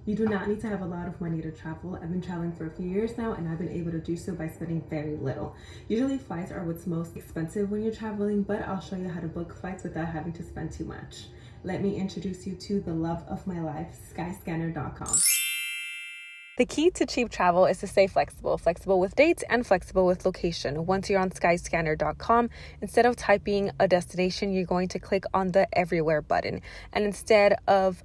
You do not need to have a lot of money to travel. I've been traveling for a few years now and I've been able to do so by spending very little. Usually flights are what's most expensive when you're traveling, but I'll show you how to book flights without having to spend too much. Let me introduce you to the love of my life, Skyscanner.com. The key to cheap travel is to stay flexible with dates and flexible with location. Once you're on skyscanner.com, instead of typing a destination, you're going to click on the everywhere button. And instead of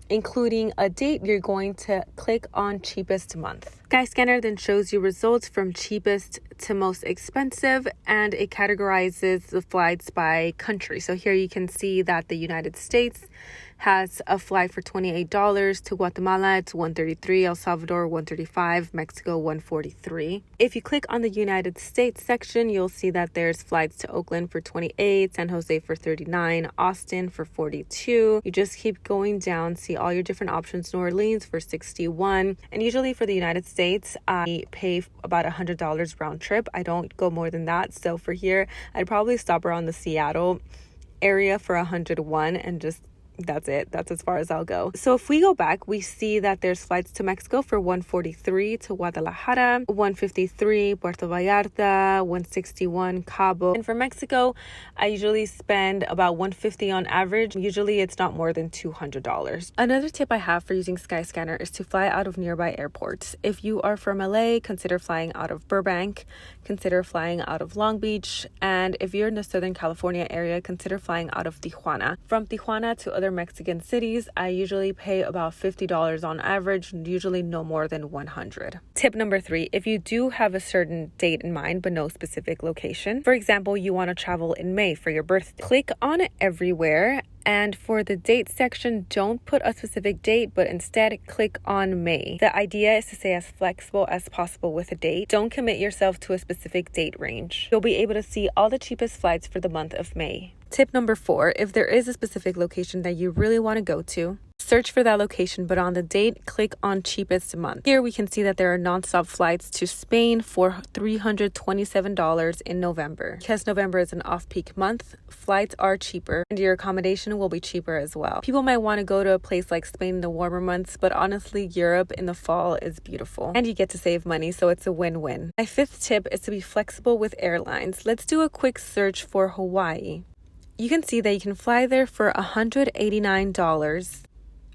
including a date, you're going to click on cheapest month. Skyscanner then shows you results from cheapest to most expensive, and it categorizes the flights by country. So here you can see that the United States has a flight for $28. To Guatemala, it's $133. El Salvador, $135. Mexico, $143. If you click on the United States section, you'll see that there's flights to Oakland for $28, San Jose for $39, Austin for $42. You just keep going down, see all your different options. New Orleans for $61. And usually for the United States, I pay about $100 round trip. I don't go more than that. So for here, I'd probably stop around the Seattle area for $101 and just that's it. That's as far as I'll go. So if we go back, we see that there's flights to Mexico for $143, to Guadalajara, $153, Puerto Vallarta, $161, Cabo. And for Mexico, I usually spend about $150 on average. Usually it's not more than $200. Another tip I have for using Skyscanner is to fly out of nearby airports. If you are from LA, consider flying out of Burbank, consider flying out of Long Beach, and if you're in the Southern California area, consider flying out of Tijuana. From Tijuana to other Mexican cities, I usually pay about $50 on average, usually no more than $100. Tip number 3, if you do have a certain date in mind but no specific location, for example, you want to travel in May for your birthday, click on everywhere. And for the date section, don't put a specific date, but instead click on May. The idea is to stay as flexible as possible with a date. Don't commit yourself to a specific date range. You'll be able to see all the cheapest flights for the month of May. Tip number 4, if there is a specific location that you really want to go to, search for that location, but on the date, click on cheapest month. Here we can see that there are nonstop flights to Spain for $327 in November. Because November is an off-peak month, flights are cheaper and your accommodation will be cheaper as well. People might want to go to a place like Spain in the warmer months, but honestly, Europe in the fall is beautiful and you get to save money, so it's a win-win. My 5th tip is to be flexible with airlines. Let's do a quick search for Hawaii. You can see that you can fly there for $189.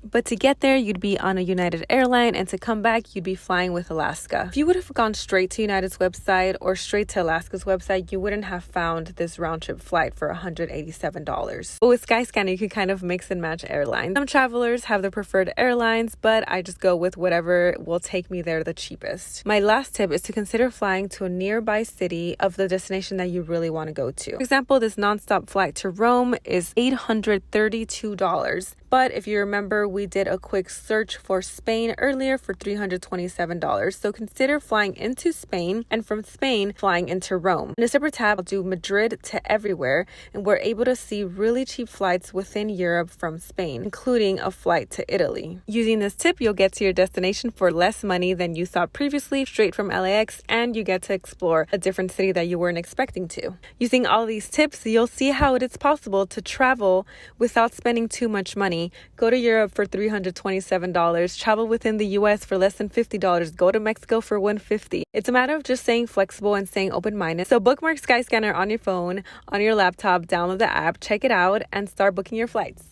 But to get there, you'd be on a United airline, and to come back, you'd be flying with Alaska. If you would have gone straight to United's website or straight to Alaska's website, you wouldn't have found this round-trip flight for $187. But with Skyscanner, you can kind of mix and match airlines. Some travelers have their preferred airlines, but I just go with whatever will take me there the cheapest. My last tip is to consider flying to a nearby city of the destination that you really want to go to. For example, this nonstop flight to Rome is $832. But if you remember, we did a quick search for Spain earlier for $327. So consider flying into Spain and from Spain flying into Rome. In a separate tab, I'll do Madrid to everywhere, and we're able to see really cheap flights within Europe from Spain, including a flight to Italy. Using this tip, you'll get to your destination for less money than you thought previously, straight from LAX, and you get to explore a different city that you weren't expecting to. Using all these tips, you'll see how it is possible to travel without spending too much money. Go to Europe for $327, travel within the US for less than $50, go to Mexico for $150. It's a matter of just staying flexible and staying open-minded. So bookmark Skyscanner on your phone, on your laptop, download the app, check it out, and start booking your flights.